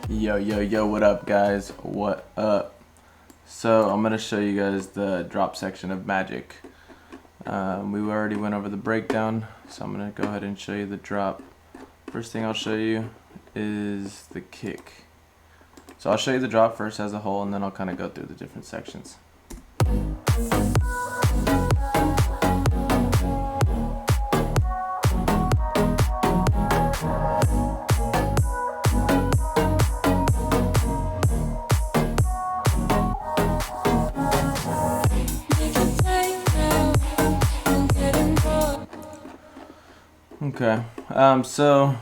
Yo, what up guys? What up? So I'm gonna show you guys the drop section of Magic. We already went over the breakdown, so I'm gonna go ahead and show you the drop. First thing I'll show you is the kick. So I'll show you the drop first as a whole, and then I'll kind of go through the different sections. Okay, so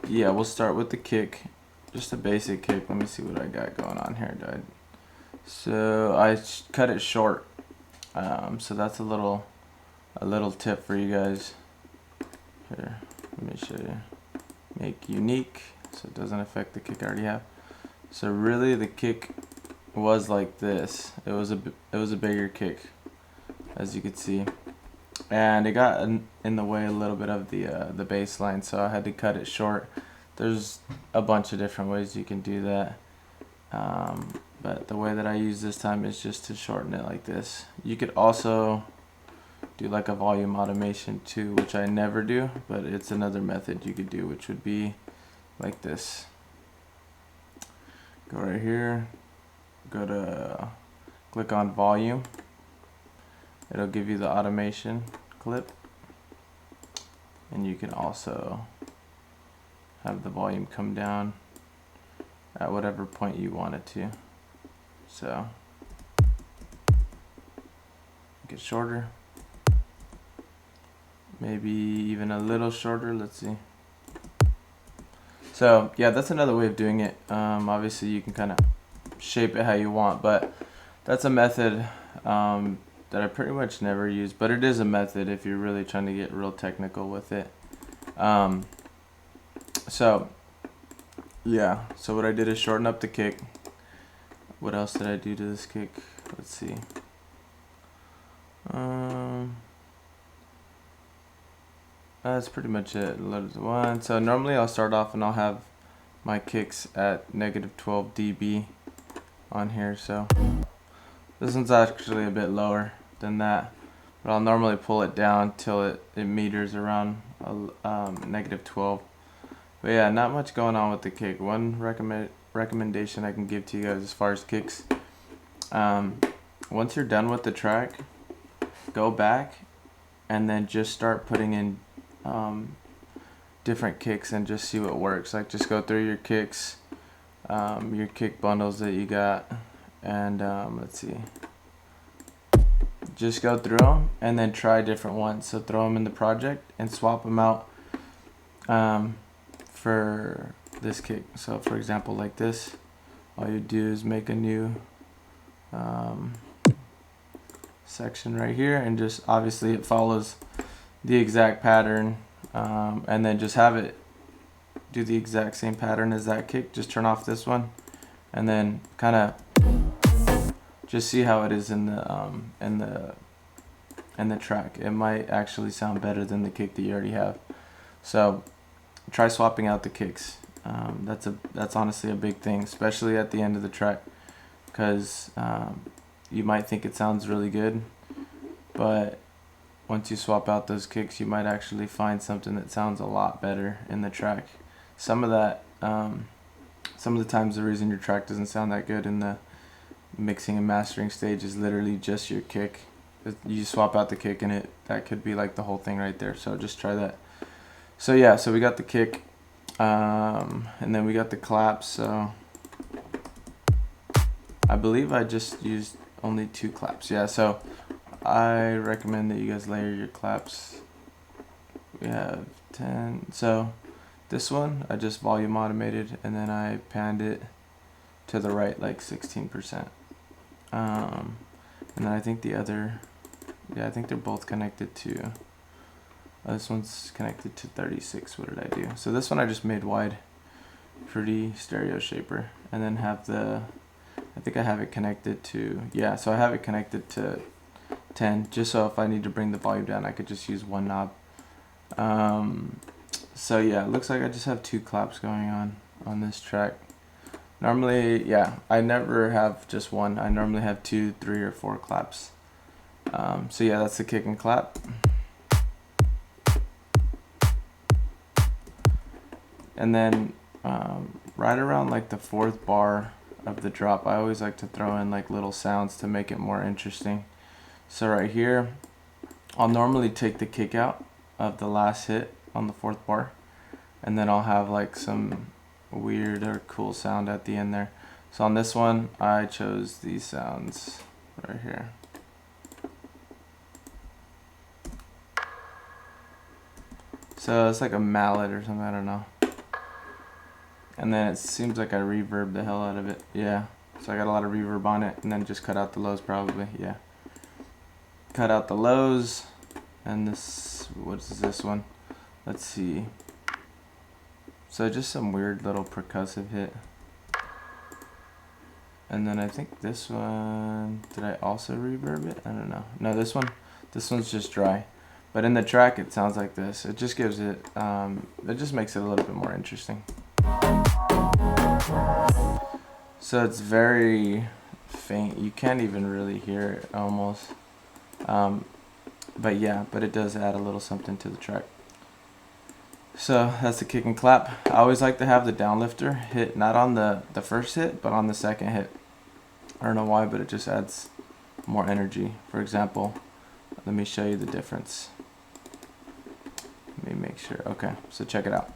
yeah, we'll start with the kick. Just a basic kick. Let me see what I got going on here, dude. So I cut it short. So that's a little tip for you guys. Here, let me show you. Make unique, so it doesn't affect the kick I already have. So really, the kick was like this. It was a bigger kick, as you could see, and it got in the way a little bit of the bass line, so I had to cut it short. There's a bunch of different ways you can do that, but the way that I use this time is just to shorten it like this. You could also do like a volume automation too, which I never do, but it's another method you could do, which would be like this. Go right here, go to click on volume. It'll give you the automation clip, and you can also have the volume come down at whatever point you want it to. So get shorter, maybe even a little shorter. Let's see. So yeah, that's another way of doing it. Obviously you can kind of shape it how you want, but that's a method that I pretty much never use, but it is a method if you're really trying to get real technical with it. So yeah, so what I did is shorten up the kick. What else did I do to this kick? Let's see. That's pretty much it. One. So normally I'll start off and I'll have my kicks at -12 dB on here. So this one's actually a bit lower than that, but I'll normally pull it down till it meters around -12. But yeah, not much going on with the kick. One recommendation I can give to you guys as far as kicks, once you're done with the track, go back and then just start putting in different kicks and just see what works. Like just go through your kicks, your kick bundles that you got, and let's see, just go through them and then try different ones. So throw them in the project and swap them out for this kick. So for example, like this, all you do is make a new section right here, and just obviously it follows the exact pattern, and then just have it do the exact same pattern as that kick. Just turn off this one and then kind of just see how it is in the track. It might actually sound better than the kick that you already have. So try swapping out the kicks. That's honestly a big thing, especially at the end of the track, because you might think it sounds really good, but once you swap out those kicks, you might actually find something that sounds a lot better in the track. Some of the times the reason your track doesn't sound that good in the mixing and mastering stage is literally just your kick. You swap out the kick and that could be like the whole thing right there. So just try that. So yeah, so we got the kick, and then we got the claps. So I believe I just used only 2 claps. Yeah, so I recommend that you guys layer your claps. We have 10. So this one I just volume automated, and then I panned it to the right like 16%. And then I think the other, yeah, I think they're both connected to, this one's connected to 36. What did I do? So this one I just made wide, pretty stereo shaper, and then have I think I have it connected to, yeah, so I have it connected to 10, just so if I need to bring the volume down, I could just use one knob. So yeah, it looks like I just have 2 claps going on this track. Normally, yeah, I never have just one. I normally have 2, 3, or 4 claps. So yeah, that's the kick and clap. And then right around like the 4th bar of the drop, I always like to throw in like little sounds to make it more interesting. So right here, I'll normally take the kick out of the last hit on the 4th bar, and then I'll have like some weird or cool sound at the end there. So on this one, I chose these sounds right here. So it's like a mallet or something, I don't know. And then it seems like I reverb the hell out of it. Yeah, so I got a lot of reverb on it, and then just cut out the lows probably, yeah. Cut out the lows, and this, what is this one? Let's see. So just some weird little percussive hit. And then I think this one, did I also reverb it? I don't know. No, this one's just dry. But in the track it sounds like this. It just gives it, it just makes it a little bit more interesting. So it's very faint. You can't even really hear it almost. But yeah, but it does add a little something to the track. So that's the kick and clap. I always like to have the downlifter hit not on the first hit, but on the second hit. I don't know why, but it just adds more energy. For example, let me show you the difference. Let me make sure. Okay, so check it out.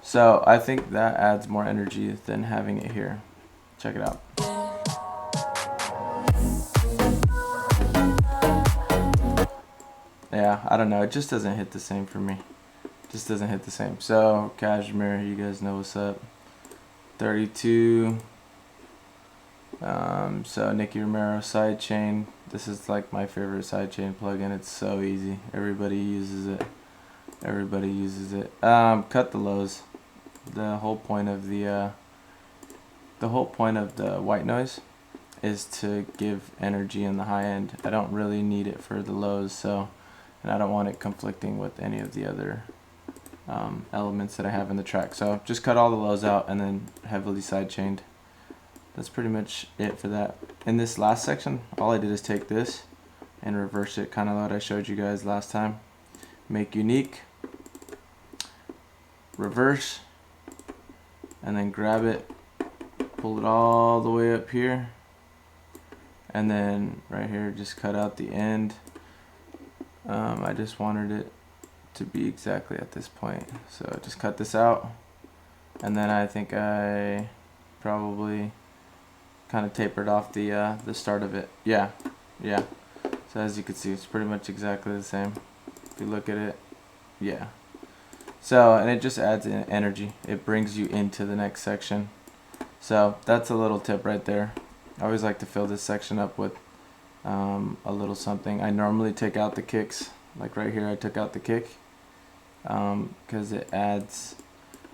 So I think that adds more energy than having it here. Check it out. Yeah, I don't know. It just doesn't hit the same for me. Just doesn't hit the same. So Cashmere, you guys know what's up. 32. So Nicky Romero sidechain. This is like my favorite sidechain plugin. It's so easy. Everybody uses it. Everybody uses it. Cut the lows. The whole point of the white noise is to give energy in the high end. I don't really need it for the lows, so, and I don't want it conflicting with any of the other elements that I have in the track. So just cut all the lows out and then heavily sidechained. That's pretty much it for that. In this last section, all I did is take this and reverse it, kind of what I showed you guys last time. Make unique, reverse, and then grab it, pull it all the way up here, and then right here just cut out the end. I just wanted it to be exactly at this point, so just cut this out, and then I think I probably kind of tapered off the start of it. Yeah. So as you can see, it's pretty much exactly the same. If you look at it, yeah. So, and it just adds in energy. It brings you into the next section. So that's a little tip right there. I always like to fill this section up with a little something. I normally take out the kicks, like right here I took out the kick, because it adds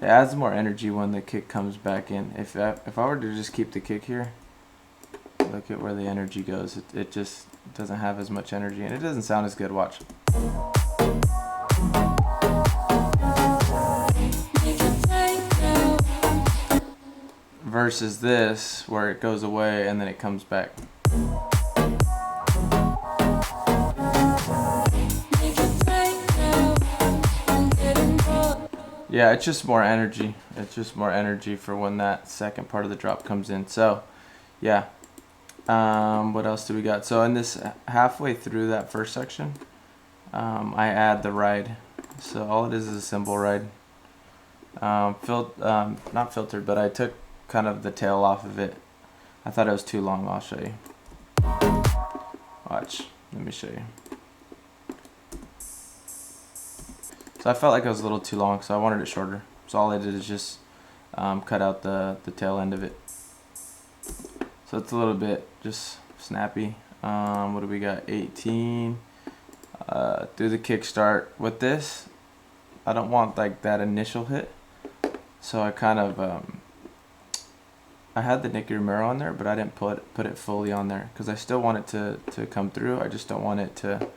more energy when the kick comes back in. If I were to just keep the kick here, look at where the energy goes. It just doesn't have as much energy, and it doesn't sound as good. Watch. Versus this, where it goes away and then it comes back. Yeah, it's just more energy. It's just more energy for when that second part of the drop comes in. So, yeah. What else do we got? So in this, halfway through that first section, I add the ride. So all it is a cymbal ride. Not filtered, but I took kind of the tail off of it. I thought it was too long. I'll show you. Watch. Let me show you. So I felt like it was a little too long, so I wanted it shorter. So all I did is just cut out the tail end of it. So it's a little bit just snappy. What do we got? 18. Do the kickstart with this. I don't want like that initial hit, so I kind of I had the Nicky Romero on there, but I didn't put it fully on there because I still want it to come through. I just don't want it to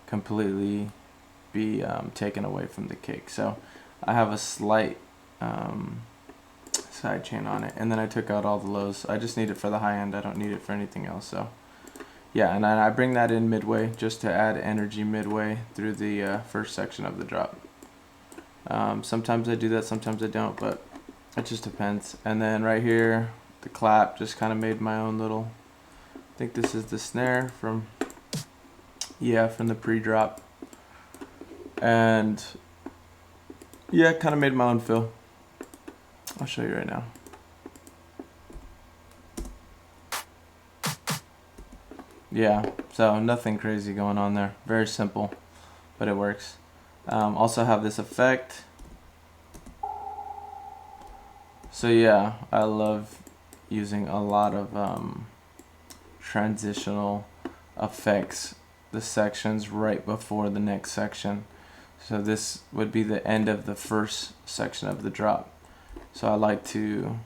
completely be taken away from the kick. So I have a slight side chain on it, and then I took out all the lows. I just need it for the high end. I don't need it for anything else. So yeah, and I bring that in midway just to add energy midway through the first section of the drop. Sometimes I do that, sometimes I don't, but it just depends. And then right here, the clap, just kind of made my own little, I think this is the snare from the pre-drop. And yeah, kind of made my own fill. I'll show you right now. Yeah, so nothing crazy going on there. Very simple, but it works. Also have this effect. So yeah, I love using a lot of transitional effects, the sections right before the next section. So this would be the end of the first section of the drop. So I like to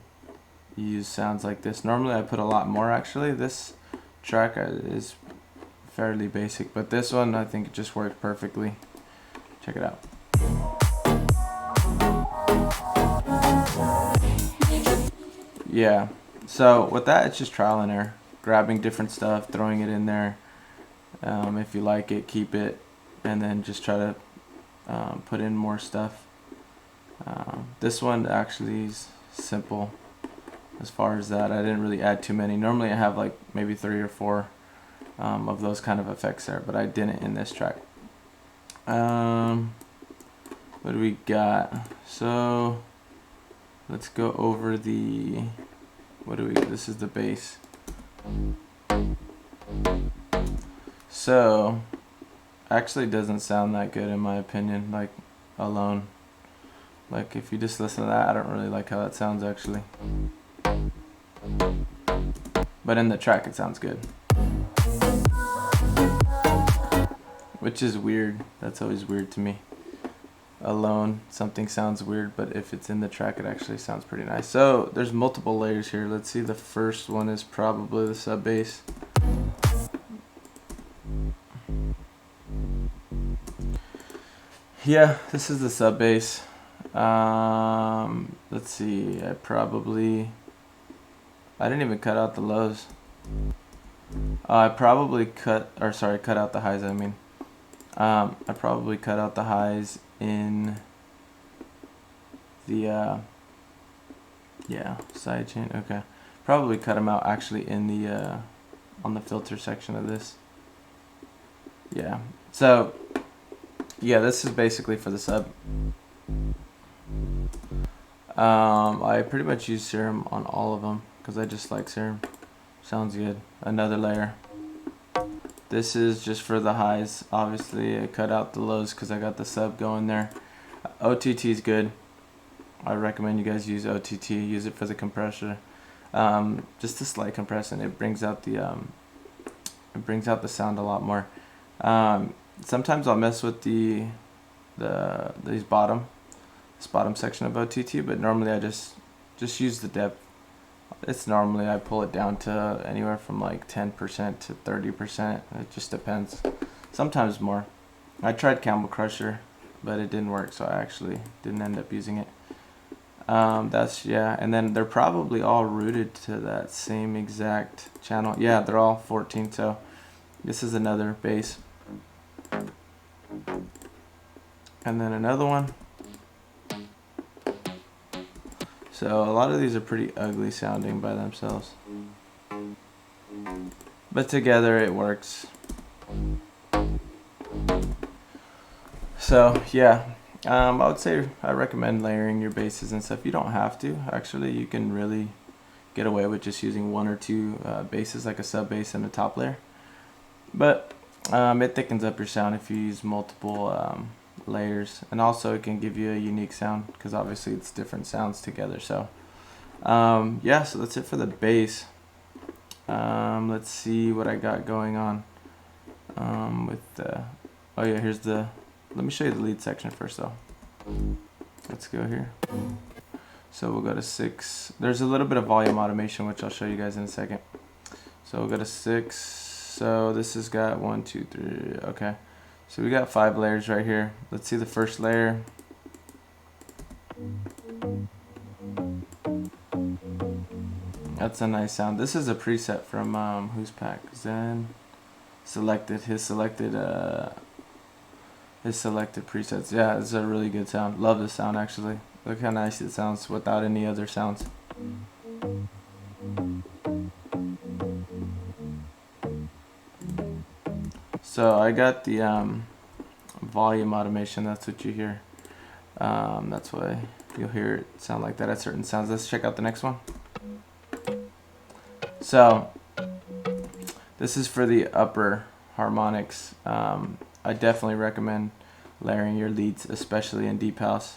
use sounds like this. Normally I put a lot more actually. This track is fairly basic, but this one I think it just worked perfectly. Check it out. Yeah, so with that it's just trial and error, grabbing different stuff, throwing it in there. If you like it, keep it, and then just try to put in more stuff. This one actually is simple as far as that. I didn't really add too many. Normally I have like maybe 3 or 4 of those kind of effects there, but I didn't in this track. What do we got? So let's go over the, this is the bass. So actually doesn't sound that good in my opinion, like alone. Like if you just listen to that, I don't really like how that sounds actually. But in the track it sounds good. Which is weird. That's always weird to me. Alone, something sounds weird, but if it's in the track it actually sounds pretty nice. So there's multiple layers here. Let's see, the first one is probably the sub bass. Yeah, this is the sub bass. Let's see, I didn't even cut out the lows. I probably cut out the highs, I mean. I probably cut out the highs in the side chain. Okay, probably cut them out actually in the on the filter section of this. Yeah, so yeah, this is basically for the sub. I pretty much use serum on all of them because I just like serum. Sounds good. Another layer. This is just for the highs. Obviously I cut out the lows because I got the sub going there. OTT is good. I recommend you guys use OTT. Use it for the compressor. Just a slight compression. It brings out the sound a lot more. Sometimes I'll mess with this bottom section of OTT, but normally I just use the depth. It's normally I pull it down to anywhere from like 10% to 30%. It just depends. Sometimes more. I tried Camel Crusher, but it didn't work, so I actually didn't end up using it. And then they're probably all rooted to that same exact channel. Yeah, they're all 14. So this is another bass, and then another one. So a lot of these are pretty ugly sounding by themselves, but together it works. So yeah, I would say I recommend layering your basses and stuff. You don't have to. Actually, you can really get away with just using 1 or 2 basses, like a sub bass and a top layer. But it thickens up your sound if you use multiple layers, and also it can give you a unique sound because obviously it's different sounds together. So yeah, so that's it for the bass. Let's see what I got going on with the, oh yeah, here's the, let me show you the lead section first though. Let's go here. So we'll go to 6. There's a little bit of volume automation which I'll show you guys in a second. So we'll go to 6. So this has got 1, 2, 3. Okay, So we got 5 layers right here. Let's see the first layer. That's a nice sound. This is a preset from Who's Pack Zen. Selected his selected presets. Yeah, it's a really good sound. Love this sound actually. Look how nice it sounds without any other sounds. So I got the volume automation. That's what you hear. That's why you'll hear it sound like that at certain sounds. Let's check out the next one. So this is for the upper harmonics. I definitely recommend layering your leads, especially in deep house.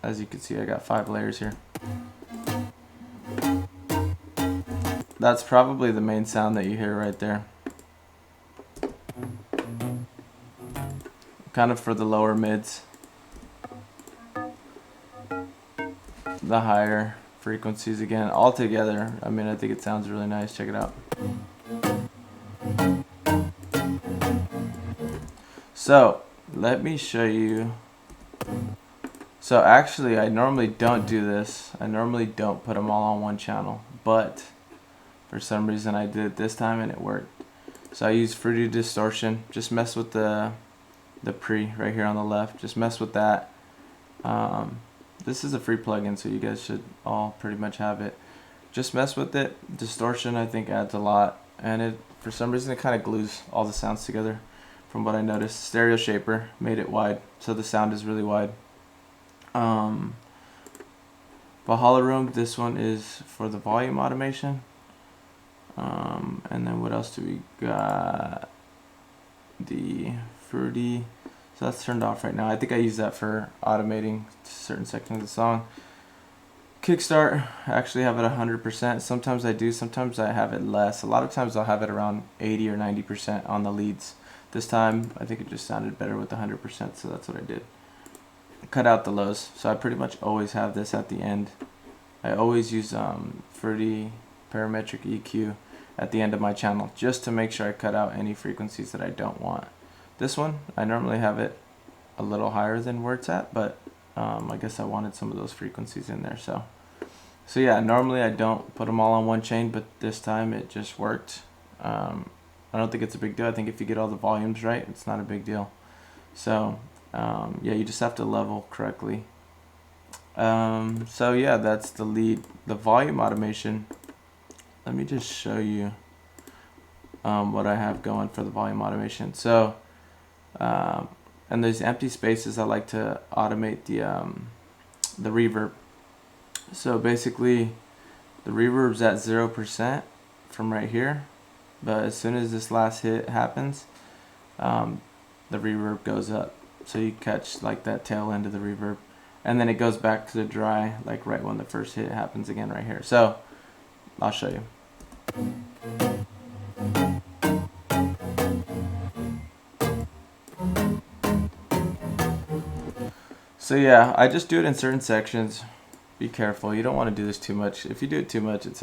As you can see, I got 5 layers here. That's probably the main sound that you hear right there. Kind of for the lower mids. The higher frequencies again, all together. I mean, I think it sounds really nice. Check it out. So let me show you. So actually, I normally don't do this. I normally don't put them all on one channel, but for some reason I did it this time and it worked. So I use Fruity Distortion. Just mess with the pre right here on the left. Just mess with that. This is a free plugin, so you guys should all pretty much have it. Just mess with it. Distortion, I think, adds a lot, and it, for some reason, it kind of glues all the sounds together. From what I noticed, Stereo Shaper made it wide, so the sound is really wide. Valhalla Room, this one is for the volume automation. And then what else do we got? The Fruity. So that's turned off right now. I think I use that for automating certain sections of the song. Kickstart, I actually have it 100%. Sometimes I do, sometimes I have it less. A lot of times I'll have it around 80 or 90% on the leads. This time, I think it just sounded better with 100%, so that's what I did. Cut out the lows. So I pretty much always have this at the end. I always use Fruity Parametric EQ at the end of my channel, just to make sure I cut out any frequencies that I don't want. This one, I normally have it a little higher than where it's at, but I guess I wanted some of those frequencies in there. So yeah, normally I don't put them all on one chain, but this time it just worked. I don't think it's a big deal. I think if you get all the volumes right, it's not a big deal. So yeah, you just have to level correctly. So yeah, that's the lead. The volume automation, let me just show you what I have going for the volume automation. So and there's empty spaces, I like to automate the reverb. So basically the reverb's at 0% from right here, but as soon as this last hit happens, the reverb goes up, so you catch like that tail end of the reverb, and then it goes back to the dry like right when the first hit happens again right here. So I'll show you. So yeah, I just do it in certain sections. Be careful, you don't want to do this too much. If you do it too much, it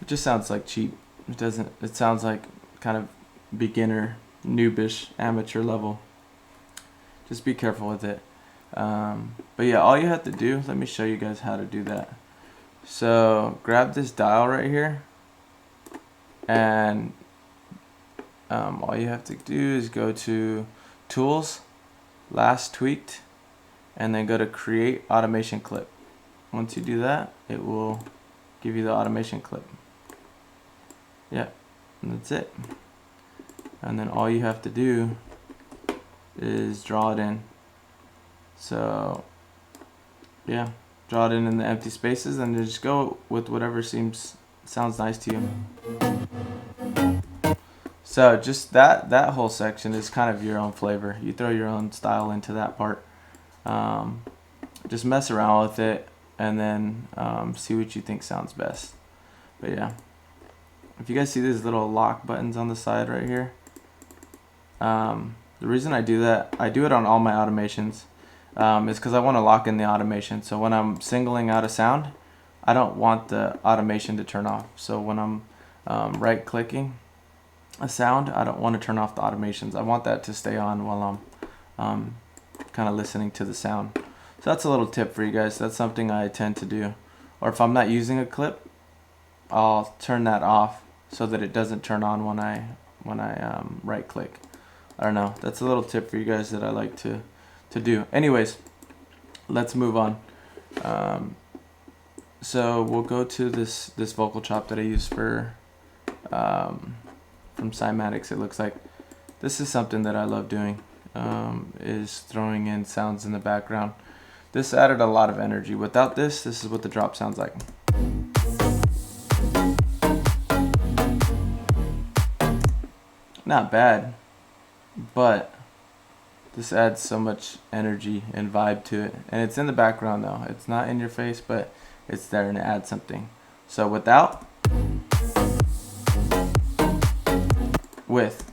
just sounds like cheap. It sounds like kind of beginner, noobish, amateur level. Just be careful with it. But yeah, all you have to do, let me show you guys how to do that. So grab this dial right here, and all you have to do is go to Tools, Last Tweaked, and then go to Create Automation Clip. Once you do that, it will give you the automation clip. Yeah, and that's it. And then all you have to do is draw it in. So yeah, draw it in the empty spaces, and then just go with whatever sounds nice to you. So just that whole section is kind of your own flavor. You throw your own style into that part. Just mess around with it, and then see what you think sounds best. But yeah, if you guys see these little lock buttons on the side right here, the reason I do that, I do it on all my automations, is because I want to lock in the automation. So when I'm singling out a sound, I don't want the automation to turn off. So when I'm right clicking a sound, I don't want to turn off the automations. I want that to stay on while I'm kind of listening to the sound. So that's a little tip for you guys. That's something I tend to do. Or if I'm not using a clip, I'll turn that off so that it doesn't turn on when I right click. I don't know. That's a little tip for you guys that I like to do. Anyways, let's move on. So we'll go to this vocal chop that I use for from Cymatics. It looks like this is something that I love doing, is throwing in sounds in the background. This added a lot of energy. Without this is what the drop sounds like. Not bad, but this adds so much energy and vibe to it. And it's in the background though. It's not in your face, but it's there and it adds something. So without, with.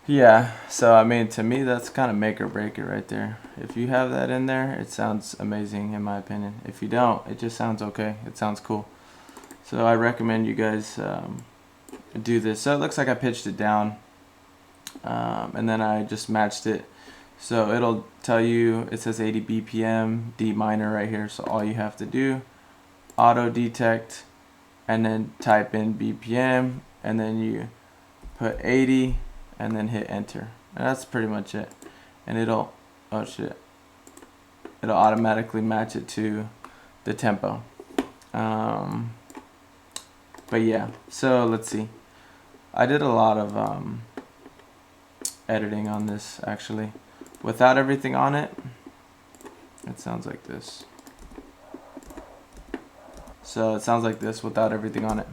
Yeah, so I mean, to me that's kind of make or break it right there. If you have that in there, it sounds amazing in my opinion. If you don't, it just sounds okay. It sounds cool. So I recommend you guys do this. So it looks like I pitched it down, and then I just matched it. So it'll tell you, it says 80 BPM, D minor right here. So all you have to do, auto detect, and then type in BPM, and then you put 80, and then hit enter. And that's pretty much it. And it'll, oh shit, it'll automatically match it to the tempo. But yeah, so let's see. I did a lot of editing on this actually. Without everything on it, it sounds like this. So it sounds like this without everything on it.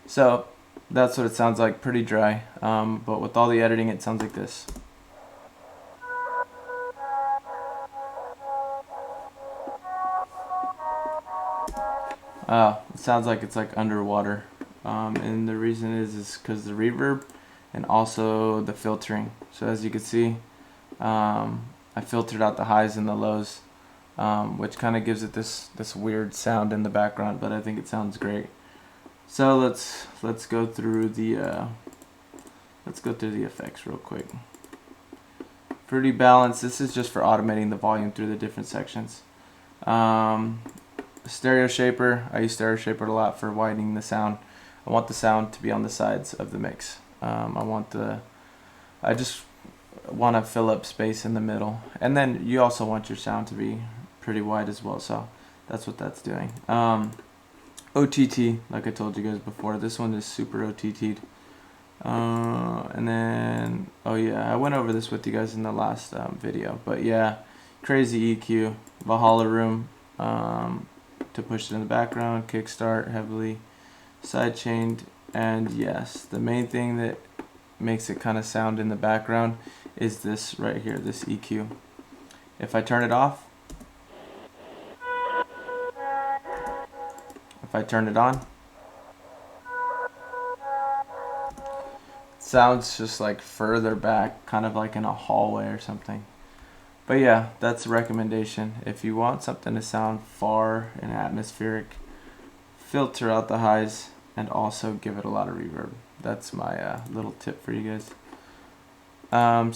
So that's what it sounds like, pretty dry. But with all the editing, it sounds like this. It sounds like it's like underwater. And the reason is because the reverb and also the filtering. So as you can see, I filtered out the highs and the lows, which kind of gives it this weird sound in the background, but I think it sounds great. So let's go through the effects real quick. Pretty balanced. This is just for automating the volume through the different sections. Stereo shaper. I use stereo shaper a lot for widening the sound. I want the sound to be on the sides of the mix. I just want to fill up space in the middle, and then you also want your sound to be pretty wide as well. So that's what that's doing. OTT, like I told you guys before, this one is super OTT'd. And then, oh yeah, I went over this with you guys in the last video, but yeah, crazy EQ, Valhalla room, to push it in the background, kickstart, heavily sidechained, and yes, the main thing that makes it kind of sound in the background is this right here, this EQ. If I turn it off, if I turn it on, it sounds just like further back, kind of like in a hallway or something. But yeah, that's a recommendation. If you want something to sound far and atmospheric, filter out the highs and also give it a lot of reverb. That's my little tip for you guys.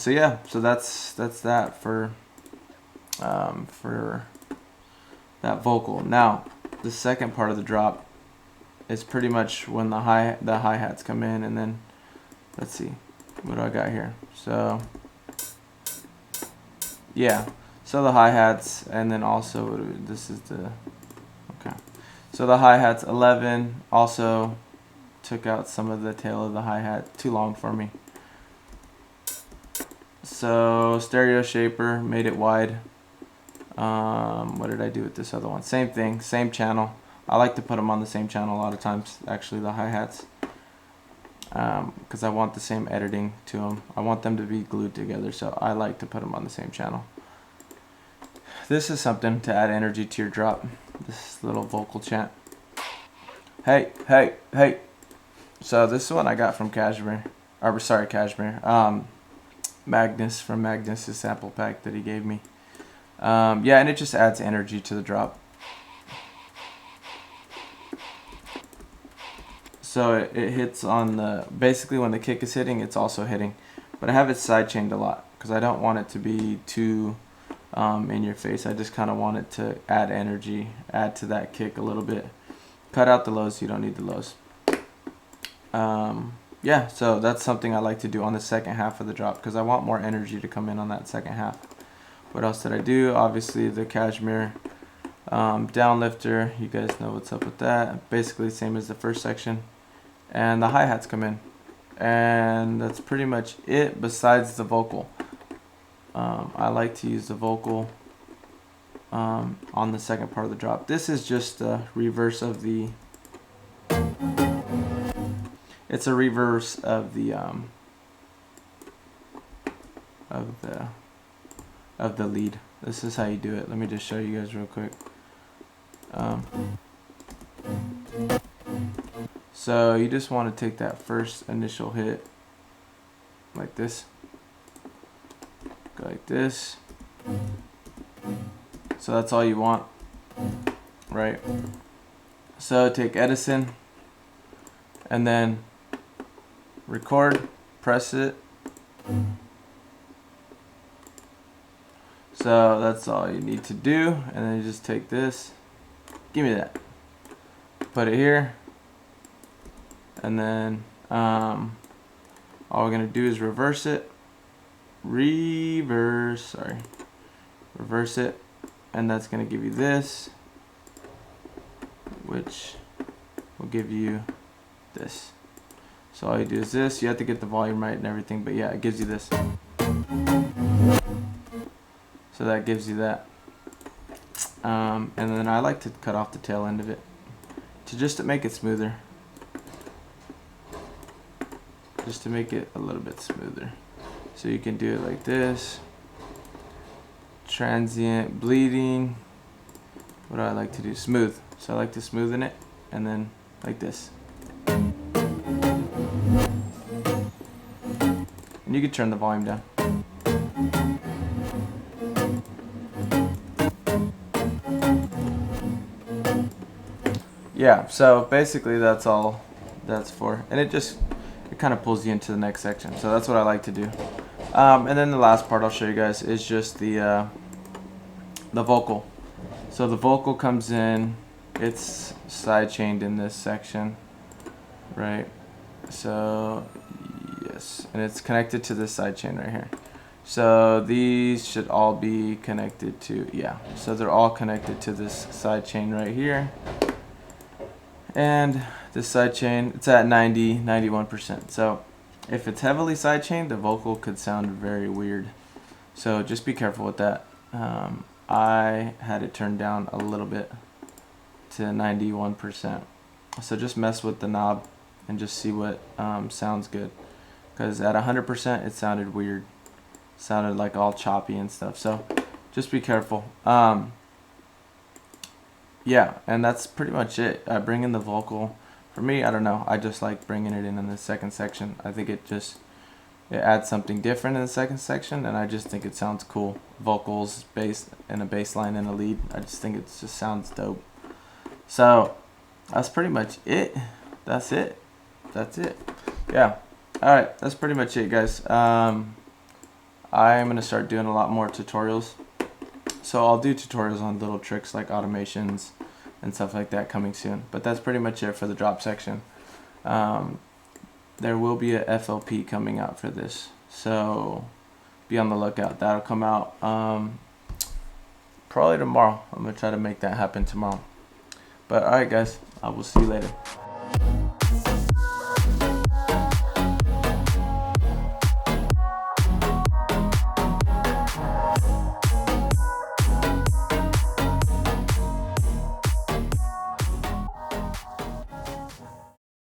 So yeah, so that's that for that vocal. Now, the second part of the drop is pretty much when the hi-hats come in, and then let's see, what do I got here? So yeah, so the hi-hats, and then also this is the, okay, so the hi-hats 11, also took out some of the tail of the hi-hat, too long for me. So stereo shaper, made it wide. What did I do with this other one? Same thing, same channel. I like to put them on the same channel a lot of times, actually, the hi-hats, because I want the same editing to them. I want them to be glued together, so I like to put them on the same channel. This is something to add energy to your drop, this little vocal chant. Hey, hey, hey. So this one I got from Cashmere, or sorry, Cashmere. Magnus from Magnus's sample pack that he gave me. Yeah, and it just adds energy to the drop. So it hits on the, basically when the kick is hitting, it's also hitting. But I have it sidechained a lot because I don't want it to be too in your face. I just kind of want it to add energy, add to that kick a little bit. Cut out the lows, you don't need the lows. Yeah, so that's something I like to do on the second half of the drop because I want more energy to come in on that second half. What else did I do? Obviously the Cashmere downlifter, you guys know what's up with that. Basically the same as the first section. And the hi-hats come in. And that's pretty much it besides the vocal. I like to use the vocal on the second part of the drop. This is just the reverse of the, it's a reverse of the lead. This is how you do it. Let me just show you guys real quick. So you just want to take that first initial hit like this, go like this. So that's all you want, right? So take Edison and then record, press it. So that's all you need to do, and then you just take this, give me that, put it here, and then all we're gonna do is reverse it, reverse it, and that's gonna give you this, which will give you this. So all you do is this. You have to get the volume right and everything, but yeah, it gives you this. So that gives you that. And then I like to cut off the tail end of it to make it smoother. Just to make it a little bit smoother. So you can do it like this. Transient bleeding. What do I like to do? Smooth. So I like to smoothen it and then like this. And you can turn the volume down. Yeah, so basically that's all that's for. And it kind of pulls you into the next section. So that's what I like to do. And then the last part I'll show you guys is just the vocal. So the vocal comes in, it's sidechained in this section, right? So yes, and it's connected to this sidechain right here. So these should all be connected to, yeah, so they're all connected to this sidechain right here. And this sidechain, it's at 91%. So if it's heavily sidechained, the vocal could sound very weird. So just be careful with that. I had it turned down a little bit to 91%. So just mess with the knob and just see what sounds good. Because at 100% it sounded weird. It sounded like all choppy and stuff. So just be careful. Yeah, and that's pretty much it. I bring in the vocal. For me, I don't know. I just like bringing it in the second section. I think it adds something different in the second section, and I just think it sounds cool. Vocals, bass, and a bass line and a lead. I just think it just sounds dope. So that's pretty much it. That's it. Yeah. All right. That's pretty much it, guys. I'm gonna start doing a lot more tutorials. So I'll do tutorials on little tricks like automations and stuff like that coming soon. But that's pretty much it for the drop section. There will be a FLP coming out for this, so be on the lookout. That'll come out probably tomorrow. I'm gonna try to make that happen tomorrow. But alright guys, I will see you later.